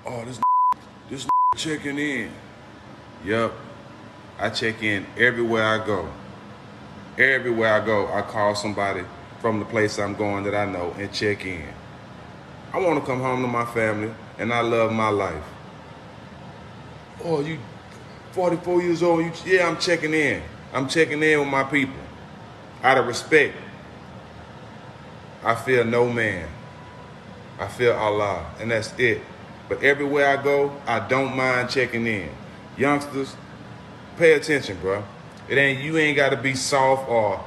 Oh, this checking in. Yup. I check in everywhere I go. Everywhere I go, I call somebody from the place I'm going that I know and check in. I want to come home to my family, and I love my life. Oh, you 44 years old? Yeah, I'm checking in. I'm checking in with my people. Out of respect, I fear no man. I fear Allah, and that's it. But everywhere I go, I don't mind checking in. Youngsters, pay attention, bro. You ain't got to be soft or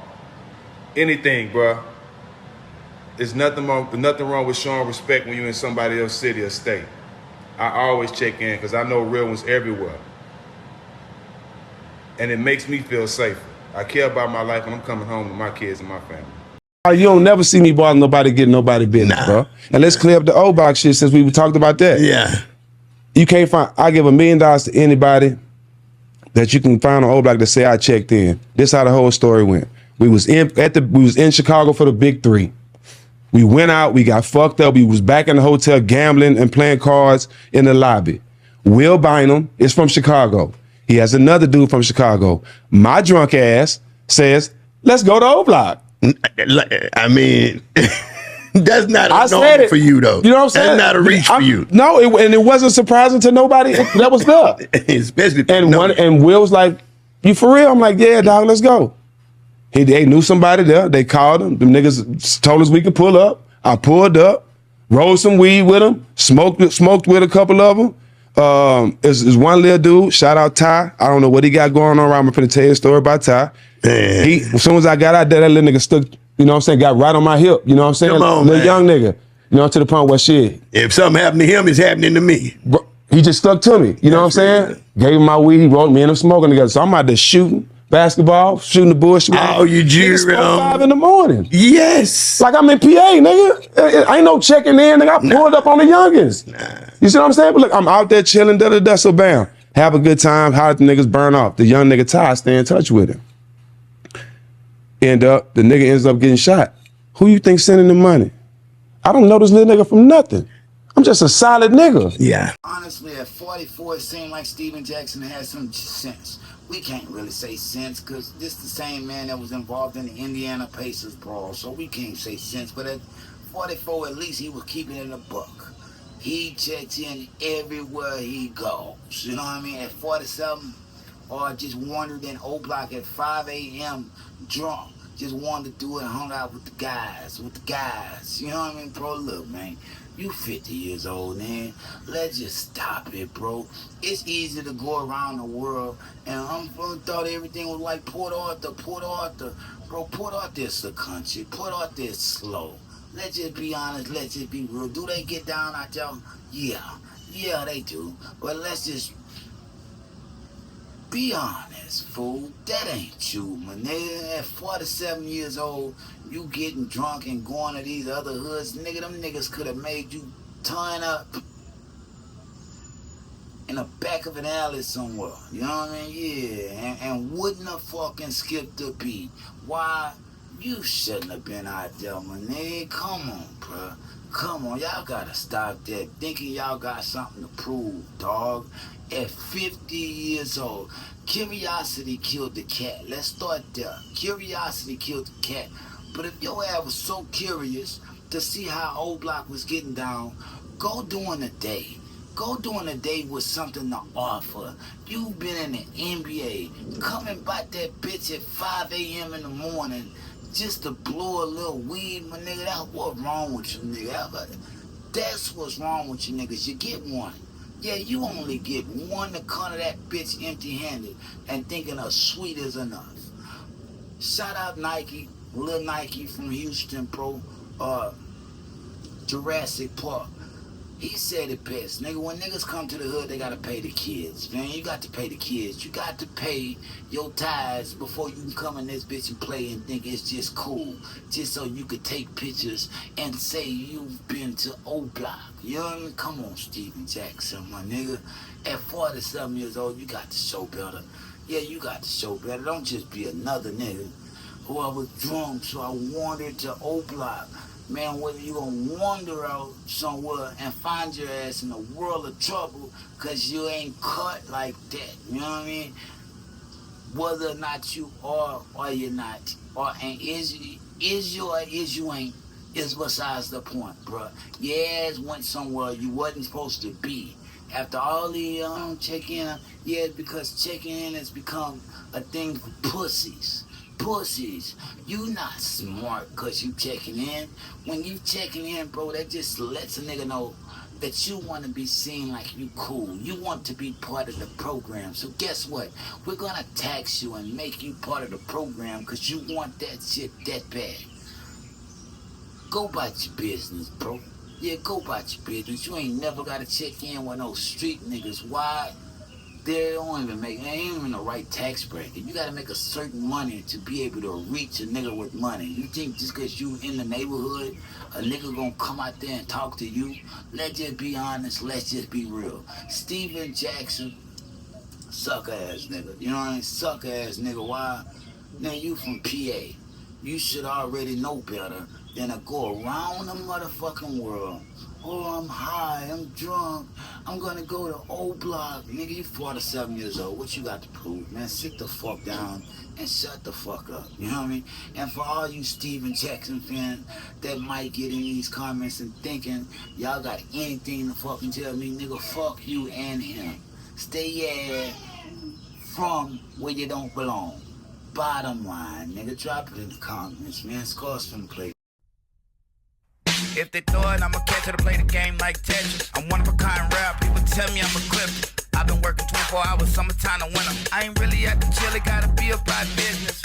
anything, bro. There's nothing wrong with showing respect when you're in somebody else's city or state. I always check in because I know real ones everywhere. And it makes me feel safer. I care about my life when I'm coming home to my kids and my family. You don't never see me bother nobody getting nobody business, bro. And let's clear up the old box shit since we talked about that. Yeah. You can't find, I give $1 million to anybody that you can find on old block to say I checked in. This how the whole story went. We was in Chicago for the big three. We went out, we got fucked up. We was back in the hotel gambling and playing cards in the lobby. Will Bynum is from Chicago. He has another dude from Chicago. My drunk ass says, let's go to O-Block. I mean, that's not a norm for you, though. You know what I'm saying? That's not a reach for you. No, and it wasn't surprising to nobody that was there. Especially and Will was like, you for real? I'm like, yeah, dog, let's go. They knew somebody there. They called him. Them niggas told us we could pull up. I pulled up, rolled some weed with them, smoked with a couple of them. There's one little dude, shout out Ty. I don't know what he got going on. I'm finna tell you a story about Ty. As soon as I got out there, that little nigga stuck, you know what I'm saying, got right on my hip. You know what I'm saying? Come on, little man. young nigga. You know, to the point where shit. If something happened to him, it's happening to me. Bro, he just stuck to me. You know what I'm saying? Gave him my weed, he rolled me and him smoking together. So I'm out there shooting basketball, shooting the bullshit. Oh, you jury 5 in the morning. Yes. Like I'm in PA, nigga. Ain't no checking in, nigga. I pulled up on the youngins. You see what I'm saying? But look, I'm out there chilling, so bam. Have a good time, how the niggas burn off. The young nigga Ty, stay in touch with him. The nigga ends up getting shot. Who you think sending the money? I don't know this little nigga from nothing. I'm just a solid nigga. Yeah. Honestly, at 44, it seemed like Steven Jackson had some sense. We can't really say sense because this the same man that was involved in the Indiana Pacers brawl, so we can't say sense. But at 44, at least he was keeping it a buck. He checks in everywhere he goes. You know what I mean? At 47, or just wandered in O Block at 5 a.m. drunk. Just wanted to do it and hung out with the guys. You know what I mean, bro? Look, man. You 50 years old, man. Let's just stop it, bro. It's easy to go around the world, and I'm thought everything was like Port Arthur. Bro, Port Arthur's the country. Port Arthur's slow. Let's just be honest. Let's just be real. Do they get down out there? Yeah, they do. But let's just be honest, fool. That ain't you, my nigga. At 47 years old, you getting drunk and going to these other hoods. Nigga, them niggas could have made you turn up in the back of an alley somewhere. You know what I mean? Yeah. And wouldn't have fucking skipped a beat. Why? You shouldn't have been out there, my nigga. Come on, bruh. Come on, y'all gotta stop that. Thinking y'all got something to prove, dog. At 50 years old, curiosity killed the cat. Let's start there. Curiosity killed the cat. But if your ass was so curious to see how O Block was getting down, go during the day. Go during the day with something to offer. You've been in the NBA, coming back that bitch at 5 a.m. in the morning just to blow a little weed, my nigga. That's what's wrong with you, nigga. That's what's wrong with you niggas. You get one. Yeah, you only get one to come to that bitch empty-handed and thinking a sweet is enough. Shout out Nike, Lil Nike from Houston, bro. Jurassic Park. He said it best, nigga. When niggas come to the hood, they gotta pay the kids, man. You got to pay the kids. You got to pay your tithes before you can come in this bitch and play and think it's just cool, just so you could take pictures and say you've been to O Block. You know what I mean? Come on, Steven Jackson, my nigga. At 47 years old, you got to show better. Yeah, you got to show better. Don't just be another nigga who I was drunk, so I wandered to O Block. man, whether you gonna wander out somewhere and find your ass in a world of trouble because you ain't cut like that. You know what I mean? Whether or not you are or you're not, or and is you or is you ain't, is besides the point, bruh. Your ass went somewhere you wasn't supposed to be. After all the check-in, yeah, it's because checking in has become a thing for pussies. Pussies. You not smart because you checking in. When you checking in, bro, that just lets a nigga know that you want to be seen like you cool. You want to be part of the program. So guess what? We're going to tax you and make you part of the program because you want that shit that bad. Go about your business, bro. Yeah, go about your business. You ain't never got to check in with no street niggas. Why? They ain't even the right tax bracket. You gotta make a certain money to be able to reach a nigga with money. You think just cause you in the neighborhood, a nigga gonna come out there and talk to you? Let's just be honest, let's just be real. Steven Jackson, sucker ass nigga. You know what I mean? Sucker ass nigga. Why? Now you from PA. You should already know better than to go around the motherfucking world. Oh, I'm high, I'm drunk, I'm gonna go to O Block. Nigga, you 47 years old, what you got to prove, man? Sit the fuck down and shut the fuck up, you know what I mean? And for all you Steven Jackson fans that might get in these comments and thinking y'all got anything to fucking tell me, nigga, fuck you and him. Stay your ass from where you don't belong. Bottom line, nigga, drop it in the comments, man. Scores from the play. If they throw it, I'ma catch it to play the game like Tetris. I'm one of a kind rap, people tell me I'm equipped. I've been working 24 hours, summertime to winter. I ain't really at the chill, it gotta be about business.